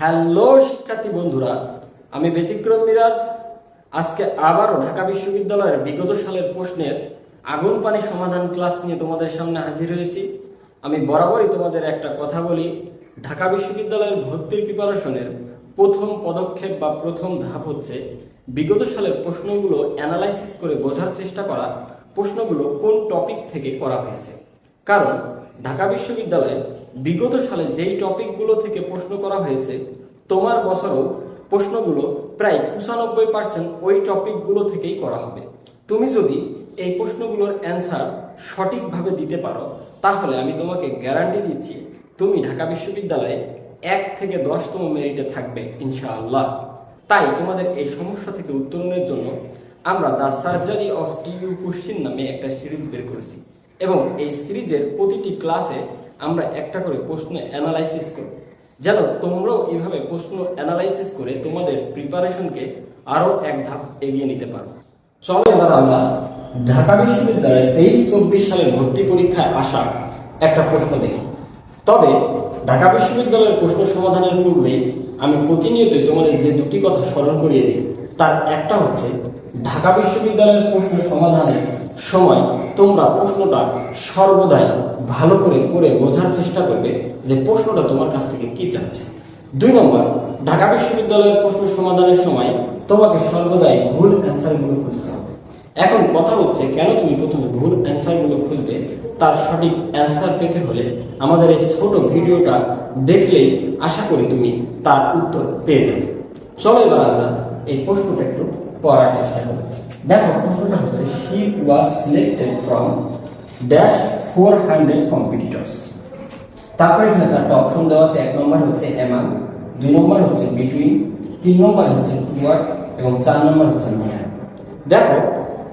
Hello শিক্ষার্থী বন্ধুরা, আমি ব্যতিক্রম মিরাজ। আজকে আবারও ঢাকা বিশ্ববিদ্যালয়ের বিগত সালের প্রশ্নের আগুন পানি সমাধান ক্লাস নিয়ে তোমাদের সামনে হাজির হয়েছি। আমি বরাবরই তোমাদের একটা কথা বলি, ঢাকা বিশ্ববিদ্যালয়ের ভর্তির প্রিপারেশনের প্রথম পদক্ষেপ বা প্রথম ধাপ হচ্ছে বিগত সালের প্রশ্নগুলো অ্যানালাইসিস করে বোঝার চেষ্টা করা, প্রশ্নগুলো কোন টপিক থেকে করা হয়েছে। কারণ ঢাকা বিশ্ববিদ্যালয়ে বিগত সালে যেই টপিকগুলো থেকে প্রশ্ন করা হয়েছে, তোমার বছরও প্রশ্নগুলো প্রায় 95% ওই টপিকগুলো থেকেই করা হবে। তুমি যদি এই প্রশ্নগুলোর অ্যান্সার সঠিকভাবে দিতে পারো, তাহলে আমি তোমাকে গ্যারান্টি দিচ্ছি তুমি ঢাকা বিশ্ববিদ্যালয়ে 1 থেকে 10তম মেরিটে থাকবে ইনশাআল্লাহ। তাই তোমাদের এই সমস্যা থেকে উত্তরণের জন্য আমরা the surgery of TU question নামে একটা সিরিজ বের করেছি, এবং এই সিরিজের প্রতিটি ক্লাসে আমরা একটা করে প্রশ্ন অ্যানালাইসিস করব, যেন তোমরাও এইভাবে প্রশ্ন অ্যানালাইসিস করে তোমাদের প্রিপারেশনকে আরও এক ধাপ এগিয়ে নিতে পারো। চলো এবার আমরা ঢাকা বিশ্ববিদ্যালয়ে 23-24 সালের ভর্তি পরীক্ষায় আসা একটা প্রশ্ন দেখি। তবে ঢাকা বিশ্ববিদ্যালয়ের প্রশ্ন সমাধানের পূর্বে আমি প্রতিনিয়তই তোমাদের যে দুটি কথা স্মরণ করিয়ে দিই, তার একটা হচ্ছে ঢাকা বিশ্ববিদ্যালয়ের প্রশ্ন সমাধানের সময় তোমরা প্রশ্নটা সর্বদাই ভালো করে পড়ে বোঝার চেষ্টা করবে যে প্রশ্নটা তোমার কাছ থেকে কি চাচ্ছে। 2 নম্বর, ঢাকা বিশ্ববিদ্যালয়ের প্রশ্ন সমাধানের সময় তোমাকে সর্বদাই ভুল অ্যান্সারগুলো খুঁজতে হবে। এখন কথা হচ্ছে, কেন তুমি প্রথমে ভুল অ্যান্সারগুলো খুঁজবে? তার সঠিক অ্যান্সার পেতে হলে আমাদের এই ছোট ভিডিওটা দেখলেই আশা করি তুমি তার উত্তর পেয়ে যাবে। চলো এবার আমরা এই প্রশ্নটা একটু পড়ার চেষ্টা করি। দেখো, প্রশ্নটা হচ্ছে she was selected from dash 400 competitors। তারপরে এখানে 4টা অপশন দেওয়া আছে। 1 নম্বর হচ্ছে among, 2 নম্বর হচ্ছে between, 3 নম্বর হচ্ছে toward এবং 4 নম্বর হচ্ছে near। দেখো,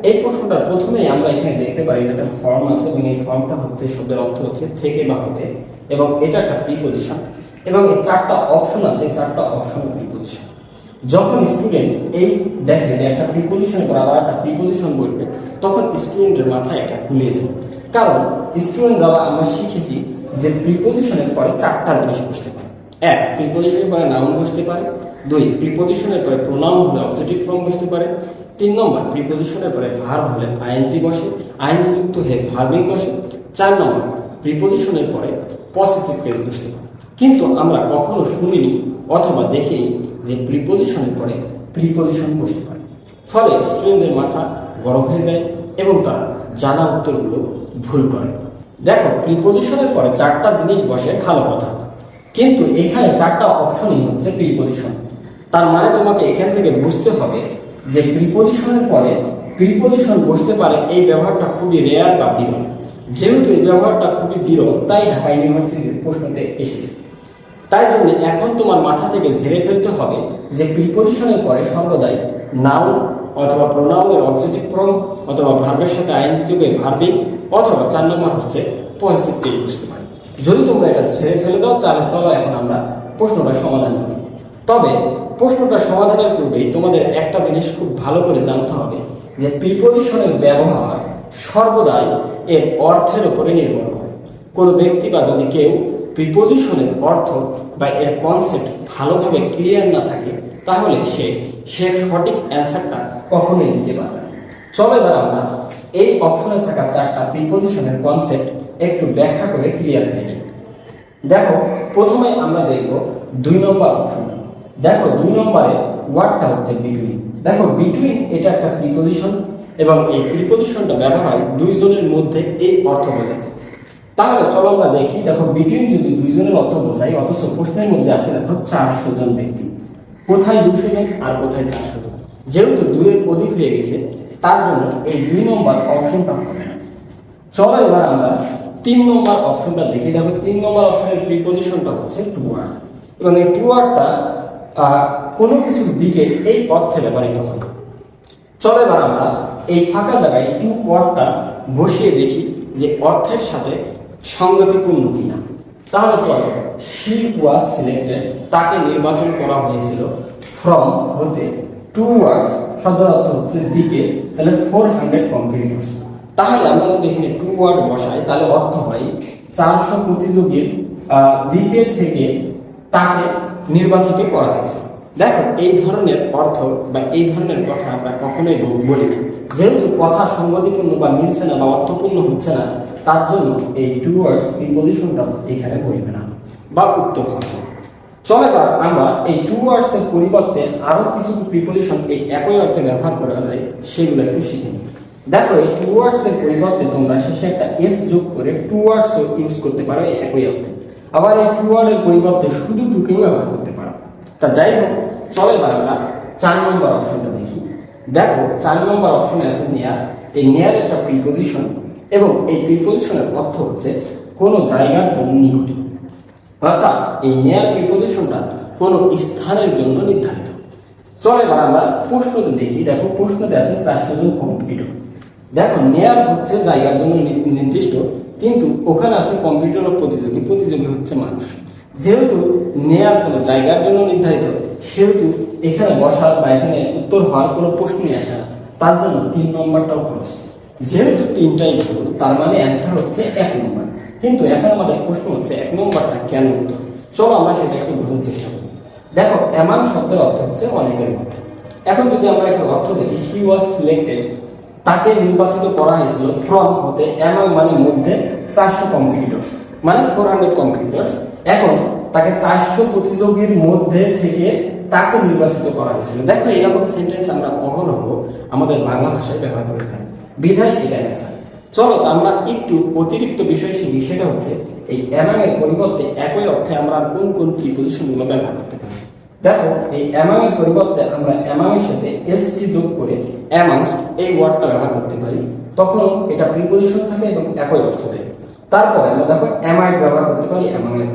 এই প্রশ্নটা প্রথমেই আমরা এখানে দেখতে পারি একটা ফর্ম আছে, এবং এই ফর্মটা হচ্ছে শব্দের অর্থ হচ্ছে থেকে বা হতে, এবং এটা একটা প্রিপজিশন, এবং এই 4টা অপশন আছে, এই 4টা অপশন প্রিপজিশন। যখন স্টুডেন্ট এই দেখে যে একটা প্রিপজিশনের পর আবার একটা প্রিপজিশন বলবে, তখন স্টুডেন্টের মাথায় এটা ঘুরিয়ে যায়। কারণ স্টুডেন্টরা আমরা শিখেছি যে প্রিপজিশনের পরে 4টা জিনিস বসতে পারে। 1, প্রিপজিশনের পরে নাউন বসতে পারে। 2, প্রিপজিশনের পরে প্রোনাউন হলে অবজেক্টিভ ফর্ম বসতে পারে। 3 নম্বর, প্রিপজিশনের পরে ভার্ব হলে আইএনজি বসে, আইএনজি যুক্ত হয়ে ভার্বিং বসে। 4 নম্বর, প্রিপজিশনের পরে পসেসিভ কেস বসতে পারে। কিন্তু আমরা কখনো শুনিনি অথবা দেখিনি যে প্রিপজিশনের পরে প্রিপজিশন বসতে পারে। ফলে স্টুডেন্টদের মাথা গরম হয়ে যায় এবং তারা জানা উত্তরগুলো ভুল করে। দেখো, প্রিপজিশনের পরে 4টা জিনিস বসে, ভালো কথা, কিন্তু এখানে 4টা অপশনই হচ্ছে প্রিপজিশন। তার মানে তোমাকে এখান থেকে বুঝতে হবে যে প্রিপজিশনের পরে প্রিপজিশন বসতে পারে, এই ব্যবহারটা খুবই রেয়ার বা বিরল। যেহেতু এই ব্যবহারটা খুবই বিরল, তাই ঢাকা ইউনিভার্সিটির প্রশ্নতে এসেছে। তাই জন্য এখন তোমার মাথা থেকে ঝেড়ে ফেলতে হবে যে প্রিপজিশনের পরে সর্বদাই নাউন অথবা প্রোনাউনের অবজেক্টিভ ফর্ম অথবা ভার্বের সাথে আইএনজি যোগে ভার্বিং, অথবা 4 নম্বর হচ্ছে পজিটিভ টেন্স বুঝতে পারি। যদি তোমরা এটা ছেড়ে ফেলে দাও, তাহলে চলো এখন আমরা প্রশ্নটা সমাধান করি। তবে প্রশ্নটা সমাধানের পূর্বেই তোমাদের একটা জিনিস খুব ভালো করে জানতে হবে যে প্রিপজিশনের ব্যবহার সর্বদাই এর অর্থের উপরে নির্ভর করে। কোনো ব্যক্তি বা যদি কেউ প্রিপজিশনের অর্থ বা এর কনসেপ্ট ভালোভাবে ক্লিয়ার না থাকে, তাহলে সে সঠিক অ্যান্সারটা কখনোই দিতে পারবে না। চলো এবার আমরা এই অপশনে থাকা 4টা প্রিপজিশনের কনসেপ্ট একটু ব্যাখ্যা করে ক্লিয়ার হয়ে নিই। দেখো, প্রথমে আমরা দেখব 2 নম্বর অপশন। দেখো, 2 নম্বরে ওয়ার্ডটা হচ্ছে বিটুইন। দেখো, বিটুইন এটা একটা প্রিপজিশন, এবং এই প্রিপজিশনটা ব্যবহার হয় 2 জনের মধ্যে এই অর্থ বোঝাতে। তাহলে চলো আমরা দেখি। দেখো, বিটুইন যদি 2 জনের অর্থ বোঝায়, অথচ প্রশ্নের মধ্যে আছে দেখো 400 জন ব্যক্তি, কোথায় 200 জন আর কোথায় 400 জন? যেহেতু 2 এর অধিক হয়ে গেছে, তার জন্য এই 2 নম্বর অপশনটা হবে না। চলো এবার আমরা 3 নম্বর অপশনটা দেখি। দেখো, 3 নম্বর অপশনের প্রিপজিশনটা হচ্ছে টুয়ার্ড, এবং এই টুয়ার্ডটা কোনো কিছুর দিকে এই অর্থে ব্যবহৃত হয়। চলো এবার আমরা এই ফাঁকা জায়গায় টুয়ার্ডটা বসিয়ে দেখি যে অর্থের সাথে সঙ্গতিপূর্ণ কিনা। তাহলে চলো, she was selected, তাকে নির্বাচন করা হয়েছিল, from হতে, towards শব্দের অর্থ হচ্ছে দিকে, তাহলে 400 competitors। তাহলে আমরা যদি এখানে toward বসাই, তাহলে অর্থ হয় 400 প্রতিযোগীর দিকে থেকে তাকে নির্বাচিত করা হয়েছে। দেখো এই ধরনের অর্থ বা এই ধরনের কথা আমরা কখনোই বলি না, যেহেতু কথা সংগতিপূর্ণ বা মিলছে না বা অর্থপূর্ণ হচ্ছে না, তার জন্য এই টুয়ার্ডস প্রিপজিশনটা এখানে বসবে না বা উত্তর হবে না। চলো এবার আমরা এই টুয়ার্ডস এর পরিবর্তে আরো কিছু প্রিপজিশন এই একই অর্থে ব্যবহার করা যায় সেগুলো একটু শিখে নিই। দেখো এই টুয়ার্ডস এর পরিবর্তে তোমরা শেষে একটা এস যোগ করে টুয়ার্ডস ইউজ করতে পারো এই একই অর্থে। আবার এই টুয়ার্ড এর পরিবর্তে শুধু টুকেও ব্যবহার করতে পারো। তা যাই হোক, চলো এবার আমরা 4 নম্বর অপশনটা দেখি। দেখো 4 নম্বর অপশনে আছে নেয়ার। এই নেয়ার একটা প্রিপজিশন এবং এই প্রিপজিশনের অর্থ হচ্ছে কোনো জায়গার জন্য নিকটে, অর্থাৎ এই নেয়ার প্রিপজিশনটা কোনো স্থানের জন্য নির্ধারিত। চলো এবার আমরা প্রশ্নতে দেখি। দেখো প্রশ্নতে আছে 400 জন কম্পিটিটর। দেখো নেয়ার হচ্ছে জায়গার জন্য নির্দিষ্ট, কিন্তু ওখানে আছে কম্পিটিটর ও প্রতিযোগী। প্রতিযোগী হচ্ছে মানুষ। যেহেতু নেয়ার কোনো জায়গার জন্য নির্ধারিত, সেহেতু এখানে বসার বা এখানে উত্তর হওয়ার কোনো প্রশ্নই আসে না। তার জন্য 3 নম্বরটাও খরচ। যেহেতু 3টাই ভুল, তার মানে অ্যান্সার হচ্ছে 1 নম্বর। কিন্তু এখন আমাদের প্রশ্ন হচ্ছে 1 নম্বরটা কেন উত্তর। চলো আমরা সেটা একটু বোঝার চেষ্টা করি। দেখো অ্যামাং শব্দের অর্থ হচ্ছে অনেকের মধ্যে। এখন যদি আমরা একটা অর্থ দেখি, শি ওয়াজ সিলেক্টেড, তাকে নির্বাচিত করা হয়েছিল ফ্রম হতে, অ্যামাং মানে মধ্যে 400 কম্পিটিটরস মানে 400 কম্পিটিটরস। এখন তাকে 400 প্রতিযোগীর মধ্যে থেকে তাকে নির্বাচিত করা হয়েছিল। দেখো এরকম সেন্টেন্স আমরা অহরহ আমাদের বাংলা ভাষায় ব্যবহার করে থাকি, বিধায় এটা অ্যান্সার। চলো আমরা একটু অতিরিক্ত বিষয় শিখি, সেটা হচ্ছে এই অ্যামাং এর পরিবর্তে একই অর্থে আমরা কোন কোন প্রিপজিশনগুলো ব্যবহার করতে পারি। দেখো এই অ্যামাং এর পরিবর্তে আমরা অ্যামাং এর সাথে এসটি যোগ করে অ্যামাংস এই ওয়ার্ডটা ব্যবহার করতে পারি। তখন এটা প্রিপজিশন থাকে এবং একই অর্থ দেয়। তারপরে আমরা দেখো অ্যামাইড ব্যবহার করতে পারি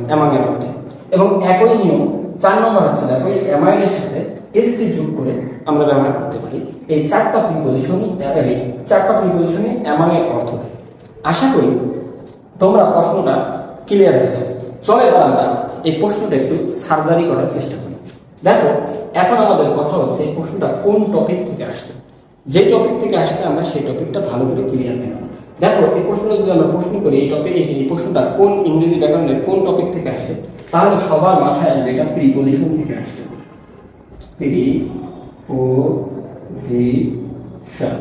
অ্যামাং এর অর্থে, এবং একই নিয়ম 4 নম্বর হচ্ছে দেখো এই অ্যামাইড এর সাথে এসটি যোগ করে আমরা ব্যবহার করতে পারি। এই 4টা প্রিপজিশনই অ্যামাং এর অর্থ দেয়। আশা করি তোমরা প্রশ্নটা ক্লিয়ার হয়েছে। চলো এবার আমরা এই প্রশ্নটা একটু সার্জারি করার চেষ্টা করি। দেখো এখন আমাদের কথা হচ্ছে এই প্রশ্নটা কোন টপিক থেকে আসছে। যে টপিক থেকে আসছে আমরা সেই টপিকটা ভালো করে ক্লিয়ার নেব। দেখো এই প্রশ্নটা যদি আমরা প্রশ্ন করি এই প্রশ্নটা কোন ইংরেজি ব্যাকরণের কোন টপিক থেকে আসছে, তাহলে সবার মাথায় আসবে এটা প্রিপজিশন থেকে আসছে। প্রিপজিশন।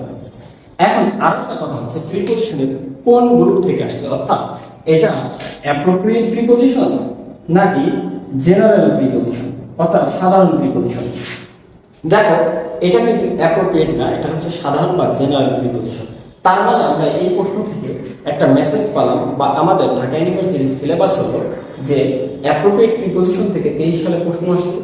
এখন আরেকটা কথা হচ্ছে প্রিপজিশনের কোন গ্রুপ থেকে আসছে, অর্থাৎ এটা অ্যাপ্রোপ্রিয়েট প্রিপজিশন নাকি জেনারেল প্রিপজিশন, অর্থাৎ সাধারণ প্রিপজিশন। দেখো এটা কিন্তু অ্যাপ্রোপ্রিয়েট না, এটা হচ্ছে সাধারণ বা জেনারেল প্রিপজিশন। তার মানে আমরা এই প্রশ্ন থেকে একটা মেসেজ পেলাম, বা আমাদের ঢাকা ইউনিভার্সিটির সিলেবাস হলো যে অ্যাপ্রোপ্রিয়েট প্রিপজিশন থেকে 23 সালে প্রশ্ন আসছে,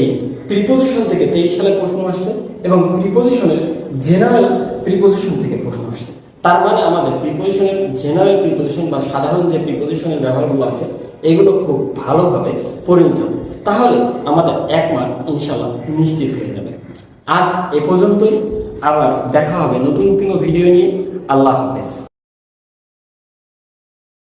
এই প্রিপজিশন থেকে 23 সালে প্রশ্ন আসছে, এবং প্রিপজিশনের জেনারেল প্রিপজিশন থেকে প্রশ্ন আসছে। তার মানে আমাদের প্রিপজিশনের জেনারেল প্রিপজিশন বা সাধারণ যে প্রিপজিশনের ব্যবহারগুলো আছে এগুলো খুব ভালোভাবে পরিণত হবে, তাহলে আমাদের 1 মার্ক ইনশাআল্লাহ নিশ্চিত হয়ে যাবে। আজ এ পর্যন্তই, আবার দেখা হবে নতুন কোনো ভিডিও নিয়ে। আল্লাহ হাফেজ।